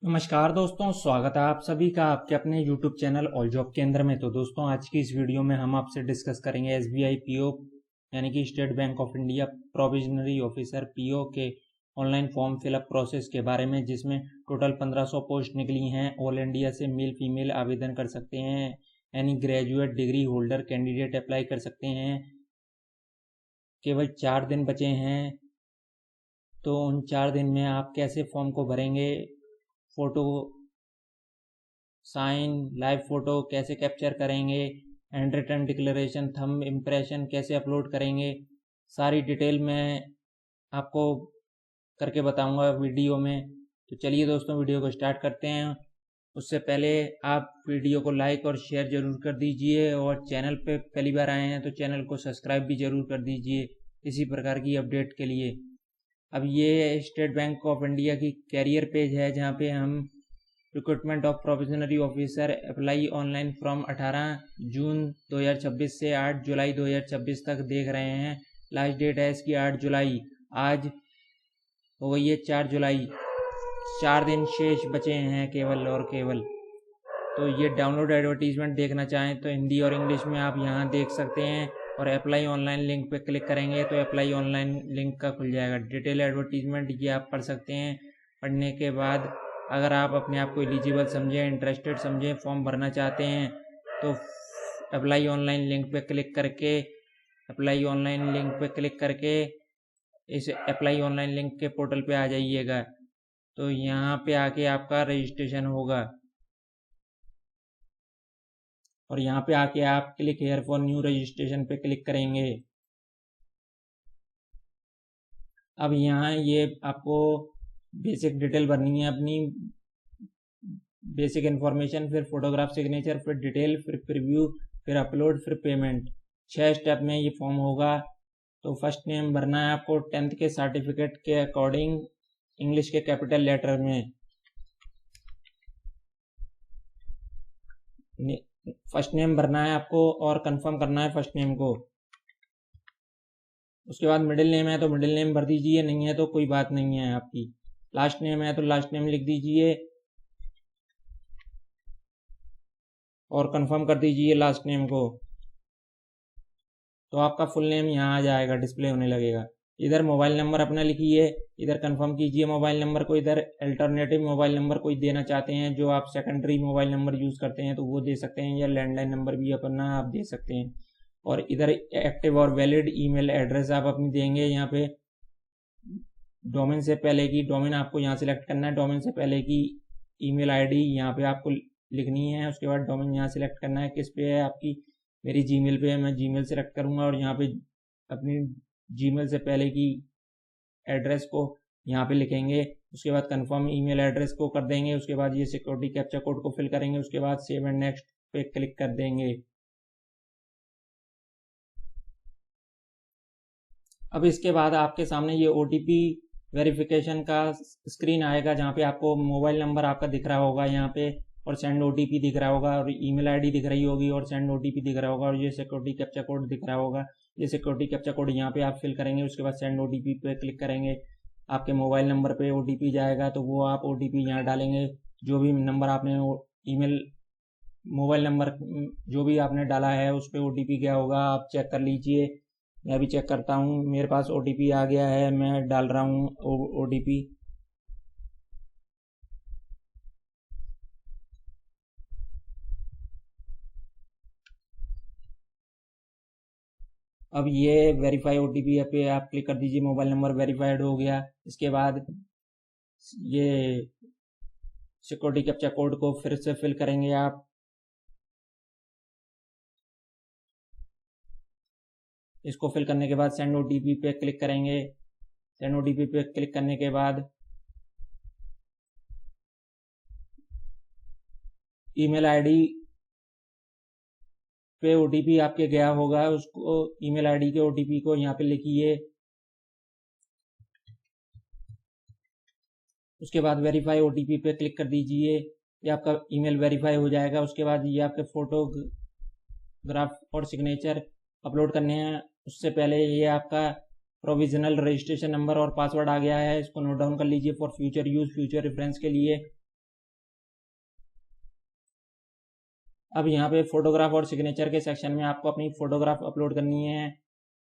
नमस्कार दोस्तों, स्वागत है आप सभी का आपके अपने YouTube चैनल ऑल जॉब के अंदर में। तो दोस्तों, आज की इस वीडियो में हम आपसे डिस्कस करेंगे SBI PO यानी कि state Bank of India provisionary officer PO के ऑनलाइन फॉर्म फिलअप प्रोसेस के बारे में, जिसमें टोटल 1500 पोस्ट निकली हैं। ऑल इंडिया से मेल फीमेल आवेदन कर सकते हैं। यानी graduate degree holder candidate apply कर सकते हैं। केवल 4 दिन बचे हैं, तो उन 4 दिन में आप कैसे फॉर्म को भरेंगे, फोटो साइन लाइव फोटो कैसे कैप्चर करेंगे, hand written declaration thumb impression कैसे अपलोड करेंगे, सारी डिटेल मैं आपको करके बताऊंगा वीडियो में। तो चलिए दोस्तों, वीडियो को स्टार्ट करते हैं। उससे पहले आप वीडियो को लाइक और शेयर ज़रूर कर दीजिए, और चैनल पे पहली बार आए हैं तो चैनल को सब्सक्राइब भी ज़रूर कर दीजिए इसी प्रकार की अपडेट के लिए। अब ये स्टेट बैंक ऑफ इंडिया की कैरियर पेज है, जहाँ पे हम recruitment of provisionary officer apply online from 18 जून 2026 से 8 जुलाई 2026 तक देख रहे हैं। लास्ट डेट है इसकी 8 जुलाई। आज हो गई है 4 जुलाई। 4 दिन शेष बचे हैं केवल और केवल। तो ये डाउनलोड एडवर्टीजमेंट देखना चाहें तो हिंदी और इंग्लिश में आप यहाँ देख सकते हैं, और अप्लाई ऑनलाइन लिंक पे क्लिक करेंगे तो अप्लाई ऑनलाइन लिंक का खुल जाएगा। डिटेल एडवर्टीजमेंट ये आप पढ़ सकते हैं। पढ़ने के बाद अगर आप अपने आप को एलिजिबल समझें, इंटरेस्टेड समझें, फॉर्म भरना चाहते हैं, तो अप्लाई ऑनलाइन लिंक पे क्लिक करके इस अप्लाई ऑनलाइन लिंक के पोर्टल पे आ जाइएगा। तो यहाँ पे आके आपका रजिस्ट्रेशन होगा, और यहाँ पे आके आप click here for new registration पे क्लिक करेंगे। अब यहाँ ये आपको बेसिक डिटेल भरनी है अपनी, बेसिक इन्फॉर्मेशन, फिर फोटोग्राफ सिग्नेचर, फिर डिटेल, फिर प्रीव्यू, फिर अपलोड, फिर पेमेंट। 6 स्टेप में ये फॉर्म होगा। तो फर्स्ट नेम भरना है आपको 10th के सर्टिफिकेट के अकॉर्डिंग, इंग्लिश के कैपिटल लेटर में। फर्स्ट नेम भरना है आपको और कंफर्म करना है फर्स्ट नेम को। उसके बाद मिडिल नेम है तो मिडिल नेम भर दीजिए, नहीं है तो कोई बात नहीं है आपकी। लास्ट नेम है तो लास्ट नेम लिख दीजिए और कंफर्म कर दीजिए लास्ट नेम को। तो आपका फुल नेम यहाँ आ जाएगा, डिस्प्ले होने लगेगा। इधर मोबाइल नंबर अपना लिखिए, इधर कंफर्म कीजिए मोबाइल नंबर को। इधर अल्टरनेटिव मोबाइल नंबर कोई देना चाहते हैं, जो आप सेकेंडरी मोबाइल नंबर यूज़ करते हैं तो वो दे सकते हैं, या लैंडलाइन नंबर भी अपना आप दे सकते हैं। और इधर एक्टिव और वैलिड ईमेल एड्रेस आप अपनी देंगे। यहाँ पे डोमेन से पहले की, डोमेन आपको यहाँ सिलेक्ट करना है। डोमेन से पहले की ईमेल आईडी यहाँ पे आपको लिखनी है। उसके बाद डोमेन यहाँ सिलेक्ट करना है, किस पे है आपकी। मेरी जीमेल पे है, मैं जीमेल सेलेक्ट करूँगा, और यहाँ पे अपनी जीमेल से पहले की एड्रेस को यहाँ पे लिखेंगे। उसके बाद कंफर्म ईमेल एड्रेस को कर देंगे। उसके बाद ये सिक्योरिटी कैप्चा कोड को फिल करेंगे। उसके बाद सेव एंड नेक्स्ट पे क्लिक कर देंगे। अब इसके बाद आपके सामने ये OTP वेरिफिकेशन का स्क्रीन आएगा, जहाँ पे आपको मोबाइल नंबर आपका दिख रहा होगा यहाँ पे, और सेंड OTP दिख रहा होगा, और ईमेल आईडी दिख रही होगी, और सेंड OTP दिख रहा होगा, और ये सिक्योरिटी कैप्चा कोड दिख रहा होगा। ये सिक्योरिटी कैप्चा कोड यहाँ पे आप फिल करेंगे। उसके बाद सेंड OTP पे क्लिक करेंगे। आपके मोबाइल नंबर पे OTP जाएगा, तो वो आप OTP यहाँ डालेंगे। जो भी नंबर आपने ईमेल मोबाइल नंबर जो भी आपने डाला है उस पर OTP गया होगा, आप चेक कर लीजिए। मैं भी चेक करता हूँ, मेरे पास OTP आ गया है, मैं डाल रहा हूँ OTP। अब ये वेरीफाई OTP पे आप क्लिक कर दीजिए। मोबाइल नंबर वेरीफाइड हो गया। इसके बाद ये सिक्योरिटी कैप्चा कोड को फिर से फिल करेंगे आप। इसको फिल करने के बाद सेंड OTP पे क्लिक करेंगे। सेंड OTP पे क्लिक करने के बाद ईमेल आईडी पे OTP आपके गया होगा, उसको ईमेल आईडी के OTP को यहाँ पे लिखिए। उसके बाद वेरीफाई OTP पे क्लिक कर दीजिए। ये आपका ईमेल वेरीफाई हो जाएगा। उसके बाद ये आपके फोटोग्राफ और सिग्नेचर अपलोड करने हैं। उससे पहले ये आपका प्रोविजनल रजिस्ट्रेशन नंबर और पासवर्ड आ गया है, इसको नोट डाउन कर लीजिए for future use, future reference के लिए। अब यहाँ पे फोटोग्राफ और सिग्नेचर के सेक्शन में आपको अपनी फ़ोटोग्राफ अपलोड करनी है।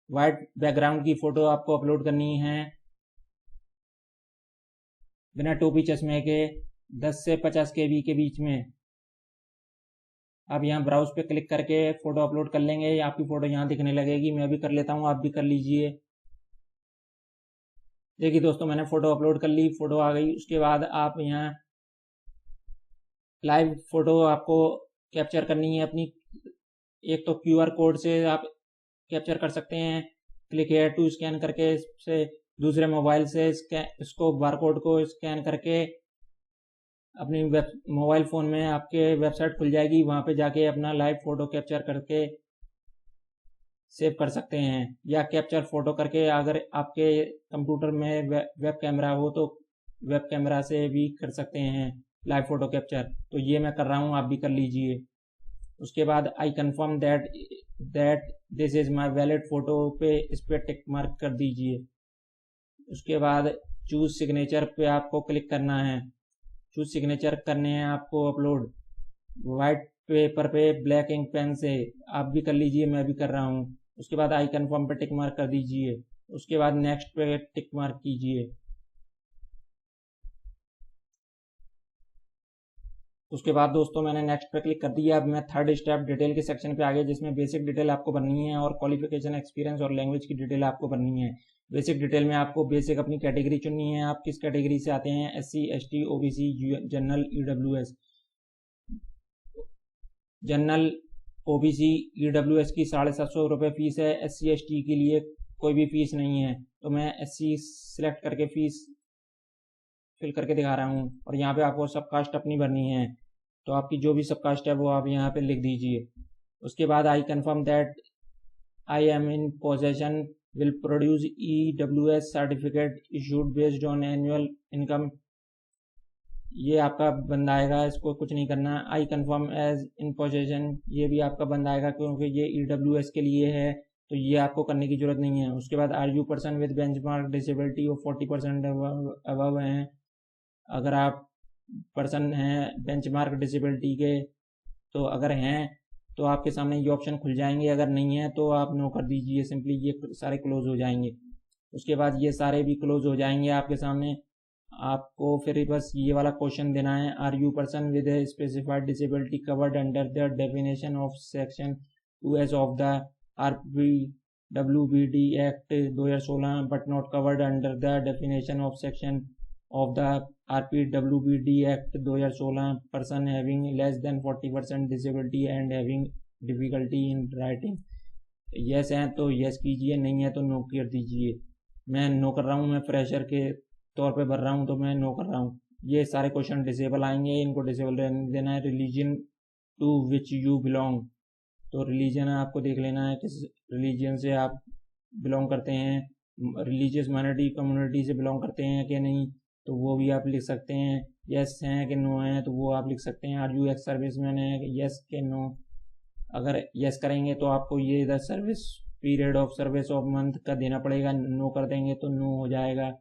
वाइट बैकग्राउंड की फ़ोटो आपको अपलोड करनी है बिना टोपी चश्मे के 10 से 50 KB के बीच में। आप यहाँ ब्राउज पे क्लिक करके फ़ोटो अपलोड कर लेंगे, आपकी फ़ोटो यहाँ दिखने लगेगी। मैं भी कर लेता हूँ, आप भी कर लीजिए। देखिए दोस्तों, मैंने फ़ोटो अपलोड कर ली, फ़ोटो आ गई। उसके बाद आप यहाँ लाइव फ़ोटो आपको कैप्चर करनी है अपनी। एक तो QR कोड से आप कैप्चर कर सकते हैं, क्लिक हेयर टू स्कैन करके से। दूसरे मोबाइल से इसको बारकोड को स्कैन करके अपनी मोबाइल फ़ोन में आपके वेबसाइट खुल जाएगी, वहाँ पे जाके अपना लाइव फ़ोटो कैप्चर करके सेव कर सकते हैं। या कैप्चर फ़ोटो करके अगर आपके कंप्यूटर में वेब कैमरा हो तो वेब कैमरा से भी कर सकते हैं लाइव फ़ोटो कैप्चर। तो ये मैं कर रहा हूँ, आप भी कर लीजिए। उसके बाद I confirm that this is my valid photo पे इस पर टिक मार्क कर दीजिए। उसके बाद चूज़ सिग्नेचर पे आपको क्लिक करना है। चूज़ सिग्नेचर करने हैं आपको अपलोड वाइट पेपर पे ब्लैक इंक पेन से। आप भी कर लीजिए, मैं भी कर रहा हूँ। उसके बाद आई कन्फर्म पे टिक मार्क कर दीजिए। उसके बाद नेक्स्ट पे टिक मार्क कीजिए। उसके बाद दोस्तों मैंने नेक्स्ट पे क्लिक कर दिया। अब मैं थर्ड स्टेप डिटेल के सेक्शन पे आ गया, जिसमें बेसिक डिटेल आपको भरनी है और क्वालिफिकेशन, एक्सपीरियंस और लैंग्वेज की डिटेल आपको भरनी है। बेसिक डिटेल में आपको बेसिक अपनी कैटेगरी चुननी है। आप किस कैटेगरी से आते हैं, SC ST OBC general EWS। General OBC EWS की 750 रुपये फ़ीस है। SC ST के लिए कोई भी फ़ीस नहीं है। तो मैं SC सिलेक्ट करके फ़ीस फिल करके दिखा रहा हूँ। और यहाँ पे आपको सब कास्ट अपनी भरनी है, तो आपकी जो भी सब कास्ट है वो आप यहाँ पे लिख दीजिए। उसके बाद I confirm that I am in possession will produce EWS certificate issued based on annual income. ये आपका बंद आएगा, इसको कुछ नहीं करना। I confirm as in possession, ये भी आपका बंद आएगा क्योंकि ये EWS के लिए है, तो ये आपको करने की जरूरत नहीं है। उसके बाद are you person with benchmark disability of 40% above हैं। अगर आप पर्सन हैं बेंचमार्क डिसेबिलिटी के, तो अगर हैं तो आपके सामने ये ऑप्शन खुल जाएंगे। अगर नहीं है तो आप नो कर दीजिए, सिंपली ये सारे क्लोज हो जाएंगे। उसके बाद ये सारे भी क्लोज हो जाएंगे आपके सामने। आपको फिर बस ये वाला क्वेश्चन देना है, are you person with a specified disability covered under the definition of section 2S of the RPWBD act 2016 but not covered under the definition of section of the RPWBD Act 2016, person having less than 40% disability and having difficulty in writing। Yes हैं तो yes कीजिए, नहीं है तो no कर दीजिए। मैं no कर रहा हूँ, मैं फ्रेशर के तौर पे भर रहा हूँ तो मैं नो कर रहा हूँ। ये सारे क्वेश्चन डिसेबल आएंगे, इनको डिसेबल रहने देना है। Religion to which you belong, तो रिलीजन आपको देख लेना है किस रिलीजन से आप बिलोंग करते हैं। रिलीजियस माइनॉरिटी कम्युनिटी से बिलोंग करते हैं कि नहीं, तो वो भी आप लिख सकते हैं। यस हैं कि नो हैं, तो वो आप लिख सकते हैं। Are you ex service man है, यस के नो। अगर यस करेंगे तो आपको ये the service period of service of month का देना पड़ेगा। नो कर देंगे तो नो हो जाएगा।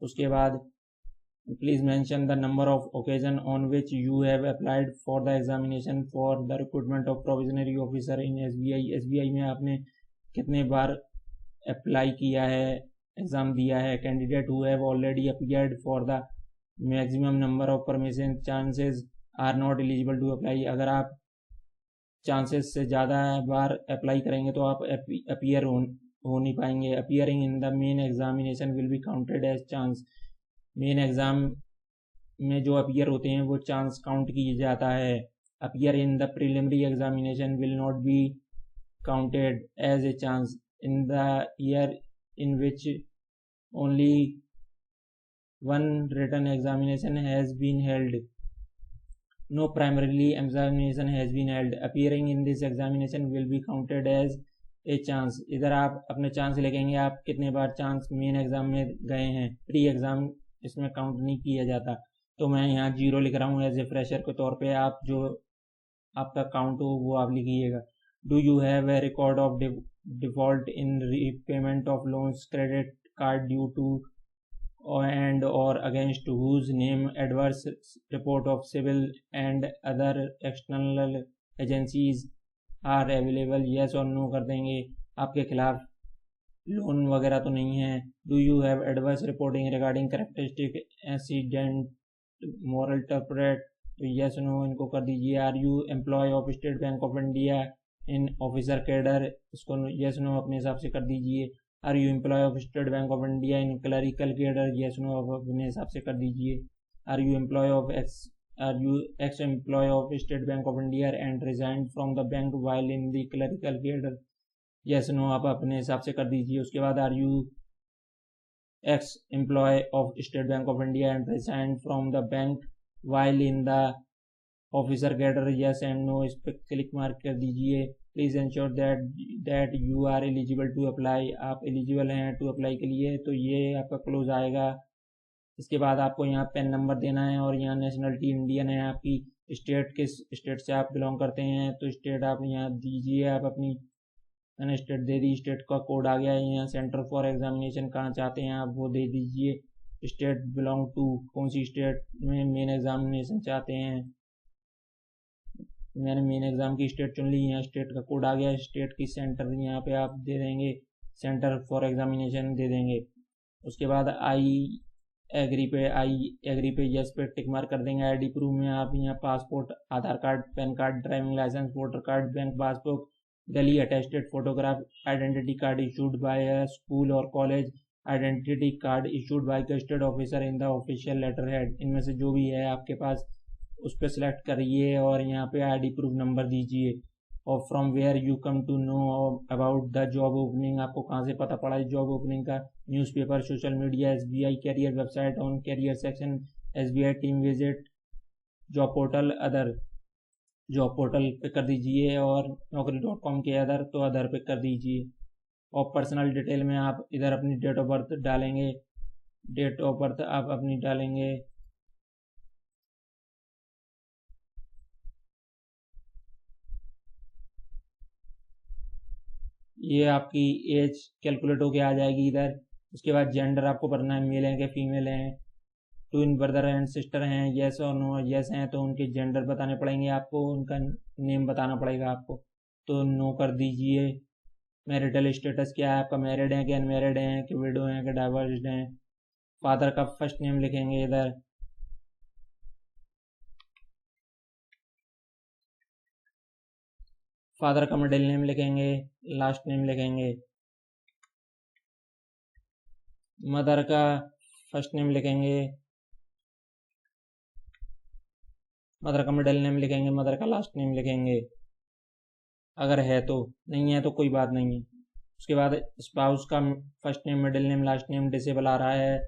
उसके बाद please mention the number of occasion on which you have applied for the examination for the recruitment of provisionary officer in SBI में आपने कितने बार अप्लाई किया है, एग्ज़ाम दिया है। Candidate who have already appeared for the maximum number of permission chances are not eligible to apply. अगर आप chances से ज़्यादा बार अप्लाई करेंगे तो आप अपीयर हो नहीं पाएंगे। Appearing in the main examination will be counted as chance. Main exam में जो अपीयर होते हैं वो चांस काउंट किया जाता है। Appear in the preliminary examination will not be counted as a chance in the year in which only one written examination has been held. No primary examination has been held. Appearing in this examination will be counted as a chance। इधर आप अपने chance लिखेंगे, आप कितने बार chance main exam में गए हैं। Pre exam इसमें काउंट नहीं किया जाता, तो मैं यहाँ 0 लिख रहा हूँ एज ए फ्रेशर के तौर पे। आप जो आपका काउंट हो वो आप लिखिएगा। Do you have a record of default in repayment of loans, credit card due to and or against whose name adverse report of civil and other external agencies are available, yes और no कर देंगे। आपके खिलाफ loan वगैरह तो नहीं है। Do you have adverse reporting regarding characteristic accident moral turpitude, तो येस नो इनको कर दीजिए। Are you employ of State Bank of India in officer cadre, इसको येस नो अपने हिसाब से कर दीजिए। Are you employ of State Bank of India in clerical cadre, yes no अपने हिसाब से कर दीजिए। Are you employ of ex employ of State Bank of India and resign from the bank while in the clerical cadre, yes no आप अपने हिसाब से कर दीजिए। उसके बाद are you ex employ of State Bank of India and resign from the bank while in the officer cadre, yes and no इस पर क्लिक मार्क कर दीजिए। Please ensure that you are eligible to apply, आप eligible हैं to apply के लिए, तो ये आपका क्लोज आएगा। इसके बाद आपको यहाँ पेन नंबर देना है और यहाँ नेशनलिटी इंडियन है आपकी। स्टेट किस स्टेट से आप बिलोंग करते हैं तो स्टेट आप यहाँ दीजिए। आप अपनी मैंने स्टेट दे दी, स्टेट का कोड आ गया है। यहाँ सेंटर फॉर एग्जामिनेशन कहाँ चाहते हैं आप वो दे दीजिए। स्टेट बिलोंग टू, कौन सी स्टेट में मेन एग्जामिनेशन चाहते हैं, मैंने मेन एग्जाम की स्टेट चुन ली। यहाँ स्टेट का कोड आ गया, स्टेट की सेंटर यहाँ पे आप दे देंगे, सेंटर फॉर एग्जामिनेशन दे देंगे। उसके बाद आई एग्री पे यस पे टिक मार्क कर देंगे। आईडी प्रूफ में आप यहाँ passport, Aadhaar card, PAN card, driving licence, voter card, bank passbook, duly attested photograph, identity card issued by a school or college, identity card issued by gazetted officer in the official letterhead, इनमें से जो भी है आपके पास उस पर select करिए और यहाँ पे आईडी प्रूफ नंबर दीजिए। और from where you come to know about the job opening, आपको कहाँ से पता पड़ा जॉब ओपनिंग का, newspaper, social media, SBI career website, on career section, SBI team visit, job portal, other, job portal पे कर दीजिए। और naukri.com के अदर तो अदर पे कर दीजिए। और पर्सनल डिटेल में आप इधर अपनी डेट ऑफ बर्थ डालेंगे, डेट ऑफ बर्थ आप अपनी डालेंगे। ये आपकी एज कैलकुलेट होके आ जाएगी इधर। उसके बाद जेंडर आपको भरना है, मेल हैं कि फीमेल हैं, ट्विन ब्रदर एंड सिस्टर हैं, येस और नो, येस हैं तो उनके जेंडर बताने पड़ेंगे आपको, उनका नेम बताना पड़ेगा आपको, तो नो कर दीजिए। मैरिटल स्टेटस क्या है आपका, मैरिड है कि अनमैरिड हैं कि विडो हैं कि डाइवर्स्ड हैं। फादर का फर्स्ट नेम लिखेंगे इधर, फादर का मिडिल नेम लिखेंगे, लास्ट नेम लिखेंगे। मदर का फर्स्ट नेम लिखेंगे, मदर का मिडिल नेम लिखेंगे, मदर का लास्ट नेम लिखेंगे अगर है तो, नहीं है तो कोई बात नहीं है। उसके बाद स्पाउस का first name, middle name, last name disable आ रहा है।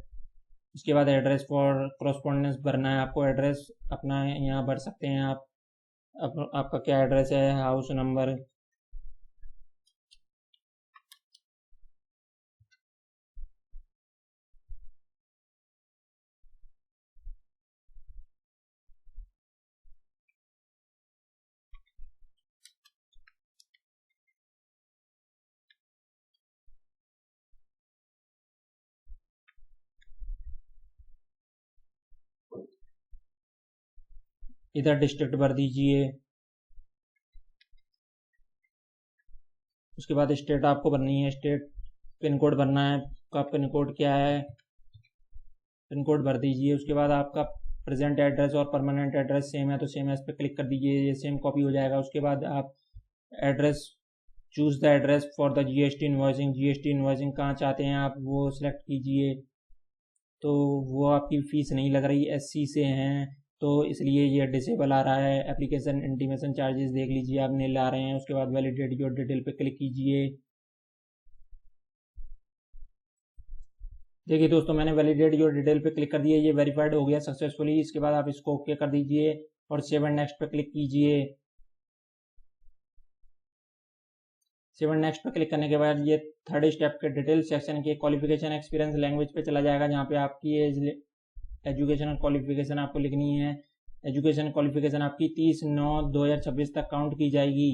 उसके बाद एड्रेस फॉर करस्पॉन्डेंस भरना है आपको, एड्रेस अपना यहाँ भर सकते हैं आप, आपका क्या एड्रेस है, हाउस नंबर। इधर डिस्ट्रिक्ट भर दीजिए। उसके बाद स्टेट आपको भरनी है, स्टेट पिन कोड भरना है, आपका पिन कोड क्या है, पिन कोड भर दीजिए। उसके बाद आपका प्रेजेंट एड्रेस और परमानेंट एड्रेस सेम है तो सेम है, इस पर क्लिक कर दीजिए, ये सेम कॉपी हो जाएगा। उसके बाद आप address, choose the address for the GST invoicing, GST invoicing कहाँ चाहते हैं आप वो सिलेक्ट कीजिए। तो वो आपकी फ़ीस नहीं लग रही, एससी से हैं तो इसलिए ये डिसेबल आ रहा है। एप्लीकेशन इंटीमेशन चार्जेस देख लीजिए आप नील आ रहे हैं। उसके बाद वैलिडेट योर डिटेल पे क्लिक कीजिए। देखिए दोस्तों मैंने वैलिडेट योर डिटेल पे क्लिक कर दिया, ये वेरीफाइड हो गया सक्सेसफुली। इसके बाद आप इसको ओके कर दीजिए और सेव एंड नेक्स्ट पे क्लिक कीजिए। सेव एंड नेक्स्ट पे क्लिक करने के बाद ये थर्ड स्टेप के डिटेल सेक्शन के क्वालिफिकेशन एक्सपीरियंस लैंग्वेज पे चला जाएगा, जहाँ पे आपकी एज, एजुकेशनल क्वालिफिकेशन आपको लिखनी है। एजुकेशन क्वालिफिकेशन आपकी 30/9/2026 तक काउंट की जाएगी,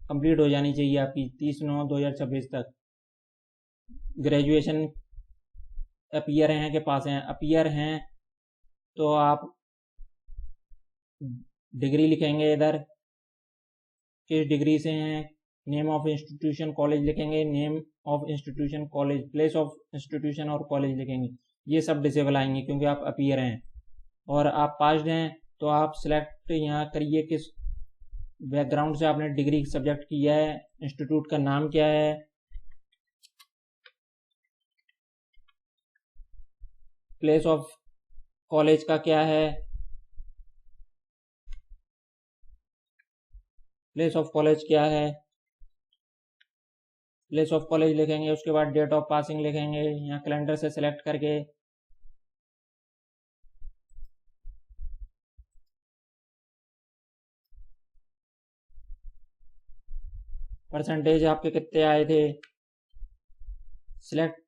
कंप्लीट हो जानी चाहिए आपकी 30/9/2026 तक। ग्रेजुएशन अपीयर हैं के पास हैं, अपीयर हैं तो आप डिग्री लिखेंगे इधर, किस डिग्री से हैं, नेम ऑफ इंस्टीट्यूशन कॉलेज लिखेंगे, name of institution college, place of institution और कॉलेज लिखेंगे। ये सब डिसेबल आएंगे क्योंकि आप अपीयर हैं। और आप पास्ड हैं तो आप सिलेक्ट यहाँ करिए किस बैकग्राउंड से आपने डिग्री सब्जेक्ट किया है, इंस्टीट्यूट का नाम क्या है, प्लेस ऑफ कॉलेज का क्या है, प्लेस ऑफ कॉलेज क्या है, प्लेस ऑफ कॉलेज लिखेंगे। उसके बाद डेट ऑफ पासिंग लिखेंगे यहाँ कैलेंडर से सिलेक्ट करके। परसेंटेज आपके कितने आए थे सिलेक्ट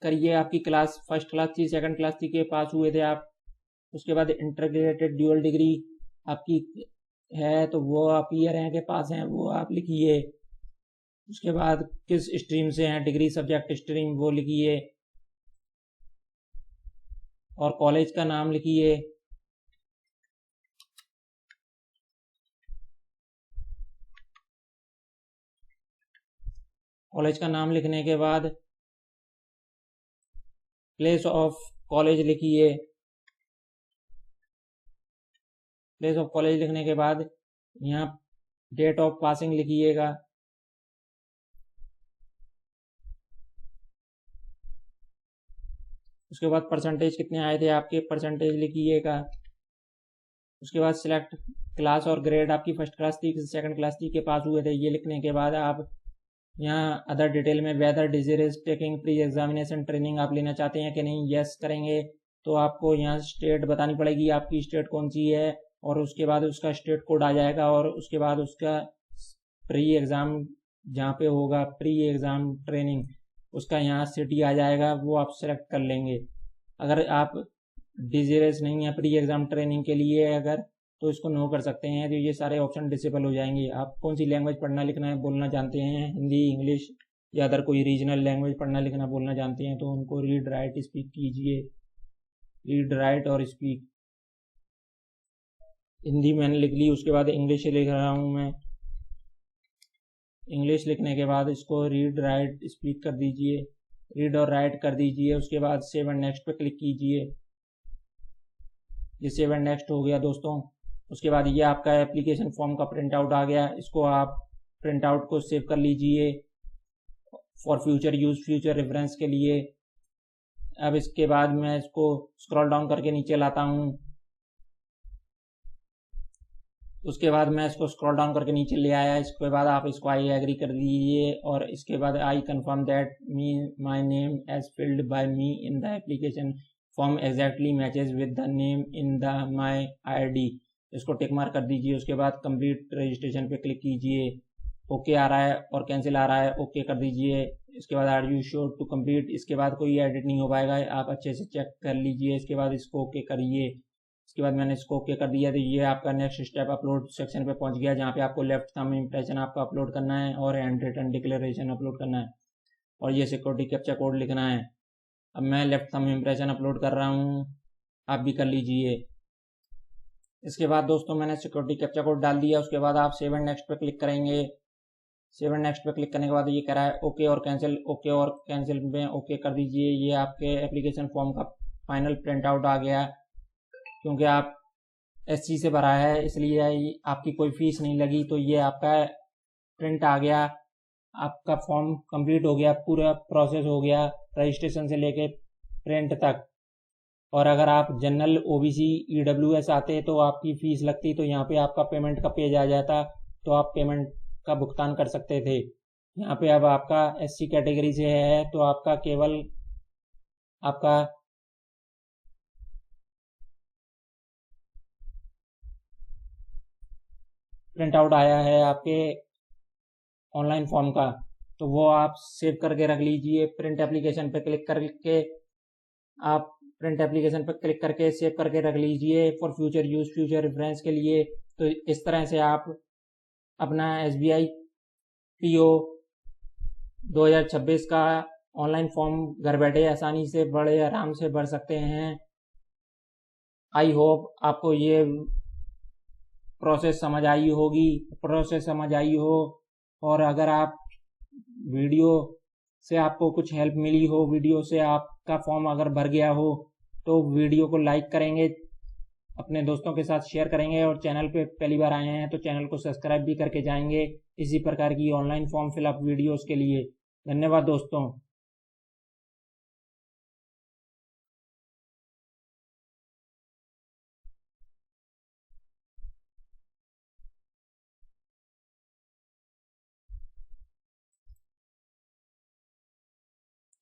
करिए। आपकी क्लास फर्स्ट क्लास थी, सेकंड क्लास थी के पास हुए थे आप। उसके बाद इंटीग्रेटेड ड्यूअल डिग्री आपकी है तो वो आप ईयर हैं के पास हैं वो आप लिखिए। उसके बाद किस स्ट्रीम से हैं, डिग्री सब्जेक्ट स्ट्रीम वो लिखिए और कॉलेज का नाम लिखिए। कॉलेज का नाम लिखने के बाद प्लेस ऑफ कॉलेज लिखिए। प्लेस ऑफ कॉलेज लिखने के बाद यहाँ डेट ऑफ पासिंग लिखिएगा। उसके बाद परसेंटेज कितने आए थे आपके, परसेंटेज लिखिएगा। उसके बाद सिलेक्ट क्लास और ग्रेड आपकी फर्स्ट क्लास थी सेकंड क्लास थी के पास हुए थे, ये लिखने के बाद आप यहाँ अदर डिटेल में whether disease taking pre examination training आप लेना चाहते हैं कि नहीं, यस करेंगे तो आपको यहाँ स्टेट बतानी पड़ेगी आपकी स्टेट कौन सी है और उसके बाद उसका स्टेट कोड आ जाएगा और उसके बाद उसका प्री एग्ज़ाम जहाँ पे होगा प्री एग्ज़ाम ट्रेनिंग उसका यहाँ सिटी आ जाएगा, वो आप सेलेक्ट कर लेंगे। अगर आप डिजीज नहीं है प्री एग्ज़ाम ट्रेनिंग के लिए अगर तो इसको नो कर सकते हैं, तो ये सारे ऑप्शन डिसेबल हो जाएंगे। आप कौन सी लैंग्वेज पढ़ना लिखना है बोलना जानते हैं, हिंदी इंग्लिश या अदर कोई रीजनल लैंग्वेज पढ़ना लिखना बोलना जानते हैं तो उनको रीड राइट स्पीक कीजिए। रीड राइट और स्पीक हिंदी मैंने लिख ली, उसके बाद इंग्लिश लिख रहा हूँ मैं। इंग्लिश लिखने के बाद इसको रीड राइट स्पीक कर दीजिए, रीड और राइट कर दीजिए। उसके बाद सेव एंड नेक्स्ट पे क्लिक कीजिए। ये सेव एंड नेक्स्ट हो गया दोस्तों। उसके बाद ये आपका एप्लीकेशन फॉर्म का प्रिंट आउट आ गया, इसको आप प्रिंट आउट को सेव कर लीजिए for future use, future reference के लिए। अब इसके बाद मैं इसको स्क्रॉल डाउन करके नीचे लाता हूँ। उसके बाद मैं इसको स्क्रॉल डाउन करके नीचे ले आया। इसके बाद आप इसको आई एग्री कर दीजिए और इसके बाद I confirm that me my name as filled by me in the application form exactly matches with the name in the my ID, इसको टिक मार्क कर दीजिए। उसके बाद कंप्लीट रजिस्ट्रेशन पे क्लिक कीजिए। ओके आ रहा है और कैंसिल आ रहा है, ओके कर दीजिए। इसके बाद are you sure to complete, इसके बाद कोई एडिट नहीं हो पाएगा, आप अच्छे से चेक कर लीजिए। इसके बाद इसको ओके करिए। इसके बाद मैंने इसको ओके कर दिया तो ये आपका नेक्स्ट स्टेप अपलोड सेक्शन पे पहुंच गया, जहाँ पे आपको लेफ्ट थंब इम्प्रेशन आपका अपलोड करना है और हैंड रिटन डिक्लेरेशन अपलोड करना है और ये सिक्योरिटी कैप्चा कोड लिखना है। अब मैं लेफ्ट थंब इम्प्रेशन अपलोड कर रहा हूँ, आप भी कर लीजिए। इसके बाद दोस्तों मैंने सिक्योरिटी कैप्चा कोड डाल दिया। उसके बाद आप सेव एंड नेक्स्ट पे क्लिक करेंगे। सेव एंड नेक्स्ट पे क्लिक करने के बाद ये कह रहा है ओके और कैंसिल, ओके और कैंसिल में ओके कर दीजिए। ये आपके एप्लीकेशन फॉर्म का फाइनल प्रिंट आउट आ गया। क्योंकि आप SC से भरा है इसलिए आपकी कोई फीस नहीं लगी, तो ये आपका प्रिंट आ गया। आपका फॉर्म कंप्लीट हो गया, पूरा प्रोसेस हो गया रजिस्ट्रेशन से लेके प्रिंट तक। और अगर आप जनरल OBC EWS आते तो आपकी फ़ीस लगती, तो यहाँ पे आपका पेमेंट का पेज आ जाता तो आप पेमेंट का भुगतान कर सकते थे। यहाँ पे अब आपका SC कैटेगरी से है तो आपका केवल आपका प्रिंट आउट आया है आपके ऑनलाइन फॉर्म का, तो वो आप सेव करके रख लीजिए। प्रिंट एप्लीकेशन पे क्लिक करके आप प्रिंट एप्लीकेशन पर क्लिक करके सेव करके रख लीजिए for future use, future reference के लिए। तो इस तरह से आप अपना SBI PO 2026 का ऑनलाइन फॉर्म घर बैठे आसानी से बड़े आराम से भर सकते हैं। आई होप आपको ये प्रोसेस समझ आई हो, और अगर आप वीडियो से आपको कुछ हेल्प मिली हो, वीडियो से आपका फॉर्म अगर भर गया हो, तो वीडियो को लाइक करेंगे, अपने दोस्तों के साथ शेयर करेंगे, और चैनल पे पहली बार आए हैं तो चैनल को सब्सक्राइब भी करके जाएंगे इसी प्रकार की ऑनलाइन फॉर्म फिलअप वीडियोस के लिए। धन्यवाद दोस्तों।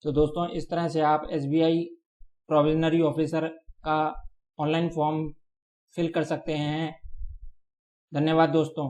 तो दोस्तों, इस तरह से आप SBI प्रोविजनरी ऑफिसर का ऑनलाइन फॉर्म फिल कर सकते हैं। धन्यवाद दोस्तों।